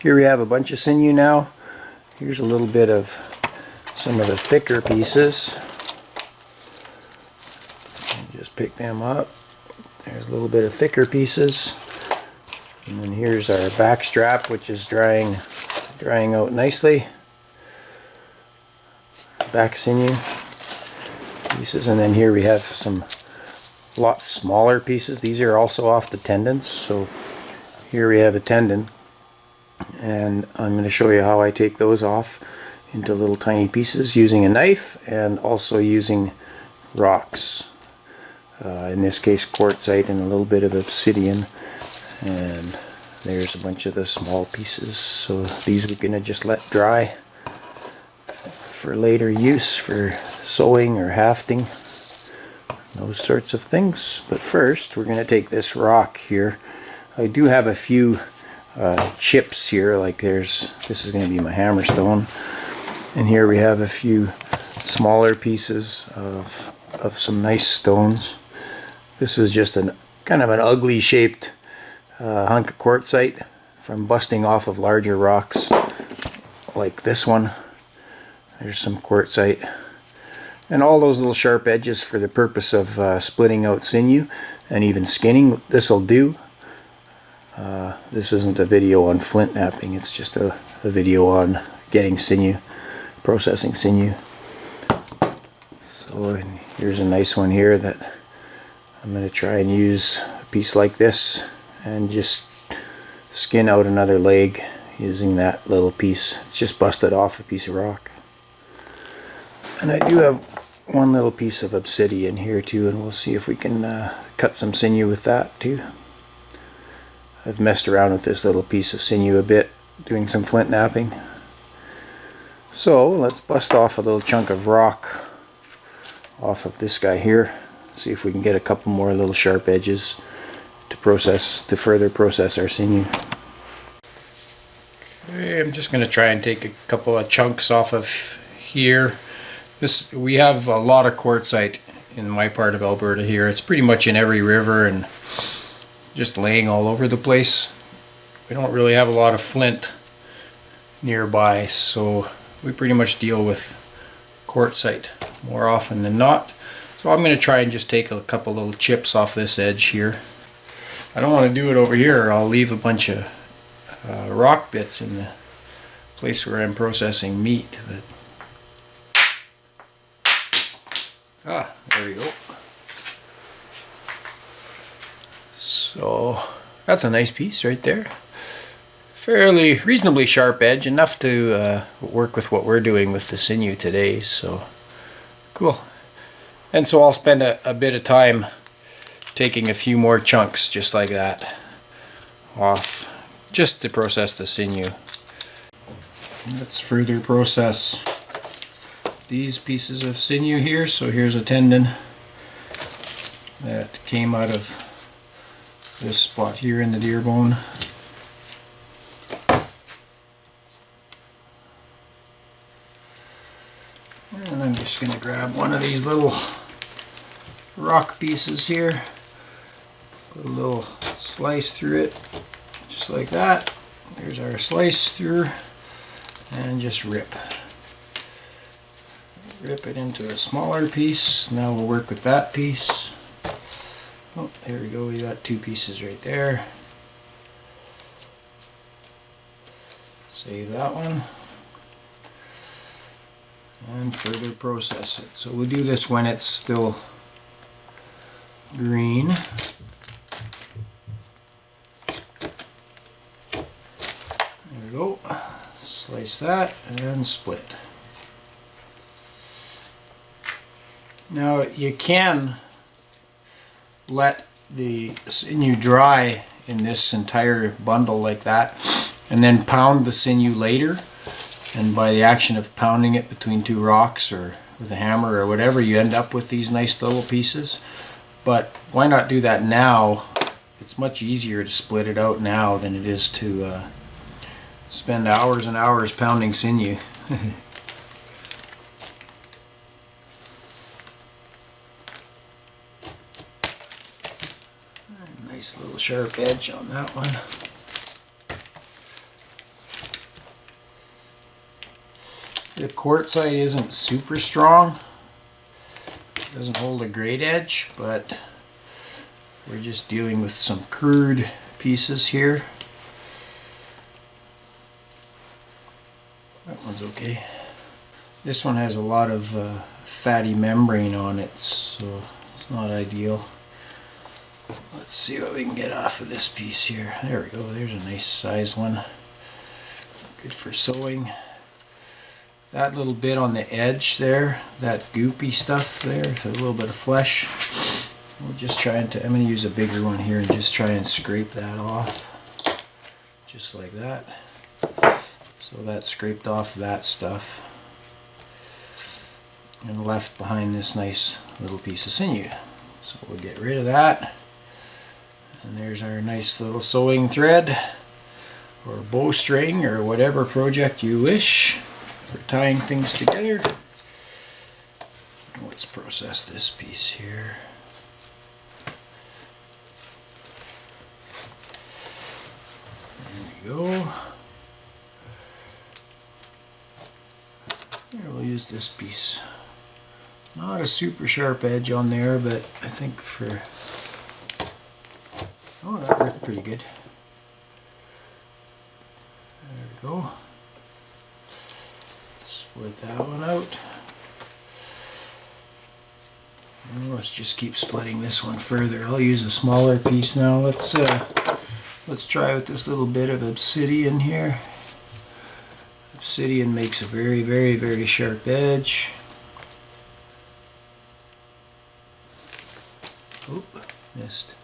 Here we have a bunch of sinew now. Here's a little bit of some of the thicker pieces. Just pick them up. There's a little bit of thicker pieces. And then here's our back strap, which is drying out nicely. Back sinew pieces. And then here we have some lot smaller pieces. These are also off the tendons. So here we have a tendon. And I'm going to show you how I take those off into little tiny pieces using a knife and also using rocks. In this case quartzite and a little bit of obsidian, and there's a bunch of the small pieces. So these we're going to just let dry for later use for sewing or hafting, those sorts of things. But first we're going to take this rock here. I do have a few chips here, like this is going to be my hammerstone, and here we have a few smaller pieces of some nice stones. This is just kind of an ugly shaped hunk of quartzite from busting off of larger rocks like this one. There's some quartzite, and all those little sharp edges for the purpose of splitting out sinew and even skinning. This will do. This isn't a video on flint knapping, it's just a video on getting sinew, processing sinew. So here's a nice one here that I'm going to try and use a piece like this and just skin out another leg using that little piece. It's just busted off a piece of rock. And I do have one little piece of obsidian here too, and we'll see if we can cut some sinew with that too. I've messed around with this little piece of sinew a bit, doing some flint knapping. So let's bust off a little chunk of rock off of this guy here. See if we can get a couple more little sharp edges to further process our sinew. Okay, I'm just going to try and take a couple of chunks off of here. We have a lot of quartzite in my part of Alberta here. It's pretty much in every river and just laying all over the place. We don't really have a lot of flint nearby, so we pretty much deal with quartzite more often than not. So I'm going to try and just take a couple little chips off this edge here. I don't want to do it over here, or I'll leave a bunch of rock bits in the place where I'm processing meat. But there we go. So that's a nice piece right there. Fairly reasonably sharp edge, enough to work with what we're doing with the sinew today. So cool. And so I'll spend a bit of time taking a few more chunks just like that off, just to process the sinew. Let's further process these pieces of sinew here. So here's a tendon that came out of this spot here in the deer bone. And I'm just going to grab one of these little rock pieces here, put a little slice through it, just like that. There's our slice through, and just rip it into a smaller piece. Now we'll work with that piece. Oh, there we go, we got two pieces right there. Save that one. And further process it. So we'll do this when it's still green. There we go. Slice that and split. Now you can let the sinew dry in this entire bundle like that, and then pound the sinew later. And by the action of pounding it between two rocks or with a hammer or whatever, you end up with these nice little pieces. But why not do that now? It's much easier to split it out now than it is to spend hours and hours pounding sinew. Nice little sharp edge on that one. The quartzite isn't super strong. It doesn't hold a great edge, but we're just dealing with some crude pieces here. That one's okay. This one has a lot of fatty membrane on it, so it's not ideal. Let's see what we can get off of this piece here. There we go. There's a nice sized one. Good for sewing. That little bit on the edge there, that goopy stuff there, a little bit of flesh. We'll just try and, I'm going to use a bigger one here and just try and scrape that off. Just like that. So that scraped off that stuff. And left behind this nice little piece of sinew. So we'll get rid of that. And there's our nice little sewing thread, or bowstring, or whatever project you wish for tying things together. Let's process this piece here. There we go. Here, we'll use this piece. Not a super sharp edge on there, but I think for... Oh, that worked pretty good. There we go. Split that one out. And let's just keep splitting this one further. I'll use a smaller piece now. Let's try with this little bit of obsidian here. Obsidian makes a very, very, very sharp edge. Oop, missed.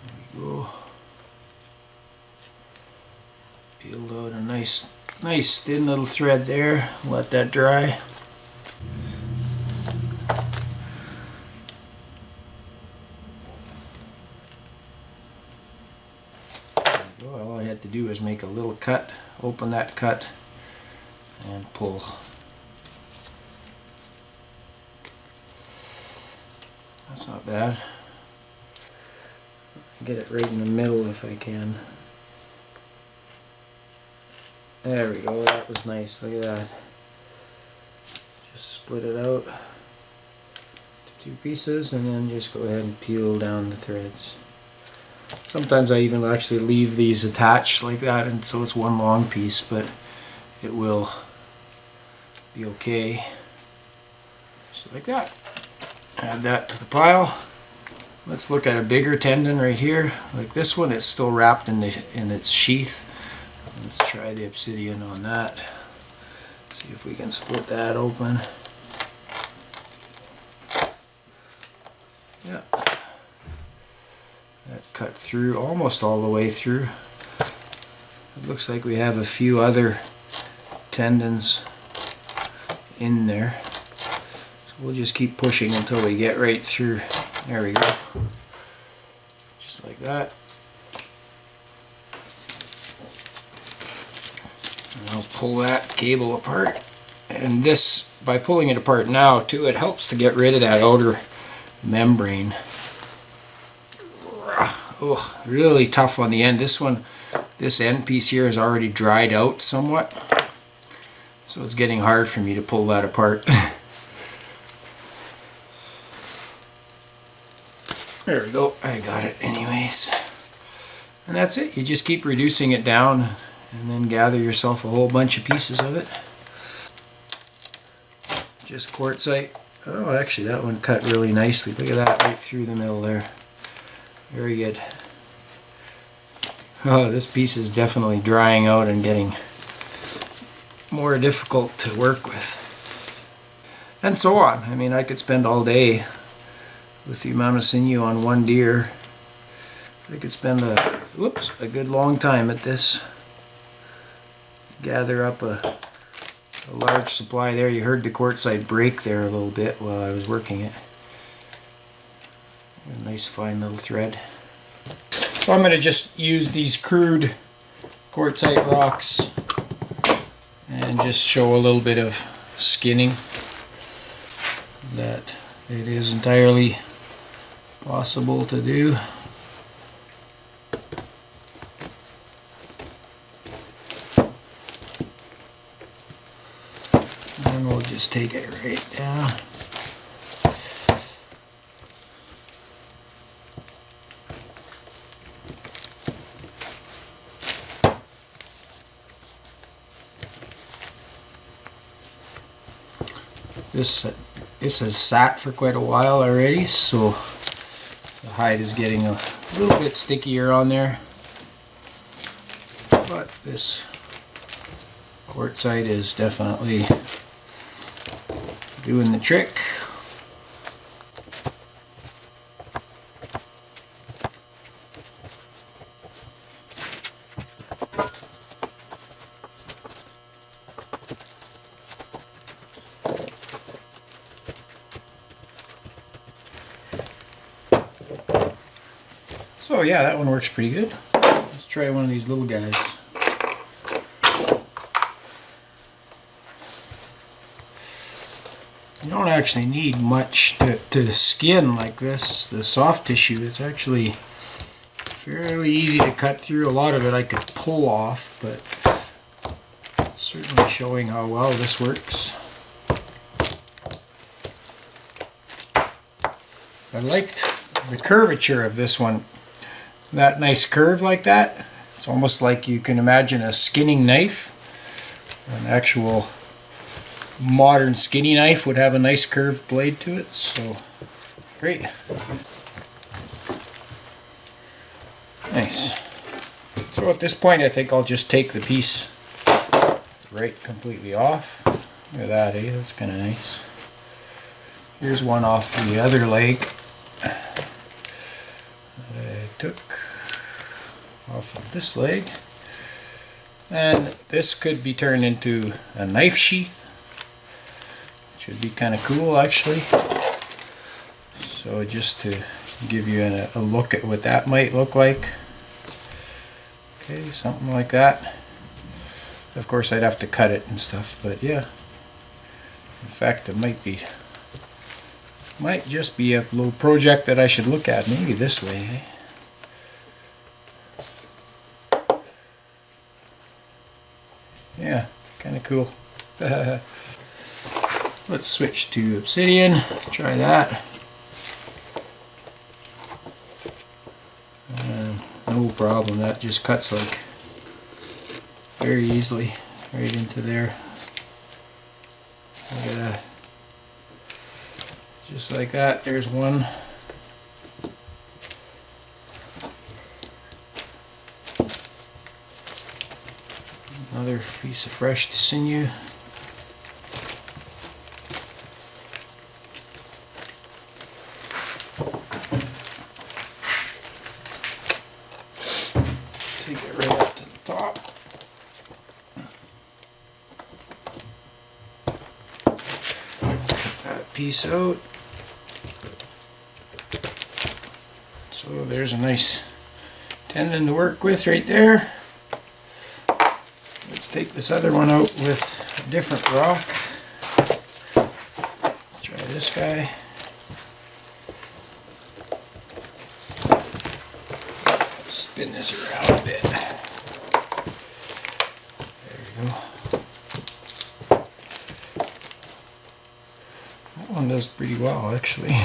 There we go. Peeled out a nice thin little thread there. Let that dry. All I had to do was make a little cut, open that cut, and pull. That's not bad. Get it right in the middle if I can. There we go, that was nice, look at that. Just split it out to 2 pieces and then just go ahead and peel down the threads. Sometimes I even actually leave these attached like that, and so it's one long piece, but it will be okay. Just like that. Add that to the pile. Let's look at a bigger tendon right here. Like this one, it's still wrapped in its sheath. Let's try the obsidian on that. See if we can split that open. Yeah. That cut through, almost all the way through. It looks like we have a few other tendons in there. So we'll just keep pushing until we get right through. There we go. Just like that. And I'll pull that cable apart. And this, by pulling it apart now too, it helps to get rid of that outer membrane. Oh, really tough on the end. This one, this end piece here is already dried out somewhat. So it's getting hard for me to pull that apart. There we go, I got it anyways. And that's it, you just keep reducing it down and then gather yourself a whole bunch of pieces of it. Just quartzite. Oh, actually that one cut really nicely. Look at that, right through the middle there. Very good. Oh, this piece is definitely drying out and getting more difficult to work with. And so on. I mean, I could spend all day with the amount of sinew on one deer. I could spend a good long time at this. Gather up a large supply there. You heard the quartzite break there a little bit while I was working it. A nice fine little thread. So I'm going to just use these crude quartzite rocks and just show a little bit of skinning, that it is entirely possible to do. And we'll just take it right down. This has sat for quite a while already, so the hide is getting a little bit stickier on there. But this quartzite is definitely doing the trick. So yeah, that one works pretty good. Let's try one of these little guys. You don't actually need much to skin like this, the soft tissue. It's actually fairly easy to cut through. A lot of it I could pull off, but certainly showing how well this works. I liked the curvature of this one. That nice curve like that. It's almost like you can imagine a skinning knife. An actual modern skinning knife would have a nice curved blade to it, so great. Nice. So at this point I think I'll just take the piece right completely off. Look at that, eh? That's kind of nice. Here's one off the other leg that I took off of this leg. And this could be turned into a knife sheath. Should be kind of cool actually. So just to give you a look at what that might look like. Okay, something like that. Of course I'd have to cut it and stuff, but yeah. In fact, it might just be a little project that I should look at, maybe this way, eh? Yeah, kind of cool. Let's switch to obsidian, try that. No problem, that just cuts like very easily right into there. Look at that. Just like that, there's one. Another piece of fresh sinew. Take it right up to the top. Cut that piece out. So there's a nice tendon to work with right there. Let's take this other one out with a different rock. Try this guy. Spin this around a bit. There we go. That one does pretty well actually.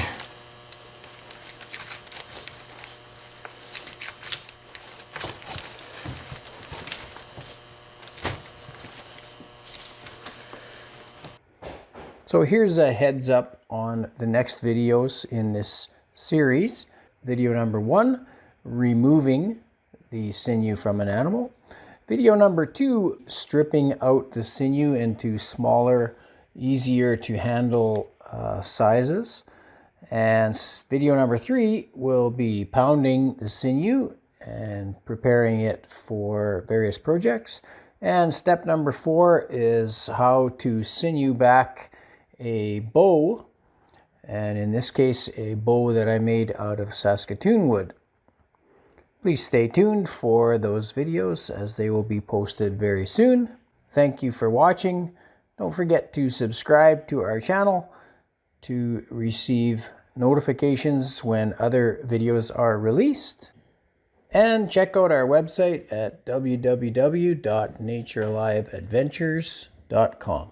So here's a heads up on the next videos in this series. Video number 1, removing the sinew from an animal. Video number 2, stripping out the sinew into smaller, easier to handle sizes. And video number 3 will be pounding the sinew and preparing it for various projects. And step number 4 is how to sinew back a bow, and in this case a bow that I made out of Saskatoon wood. Please stay tuned for those videos as they will be posted very soon. Thank you for watching. Don't forget to subscribe to our channel to receive notifications when other videos are released. And check out our website at www.natureliveadventures.com.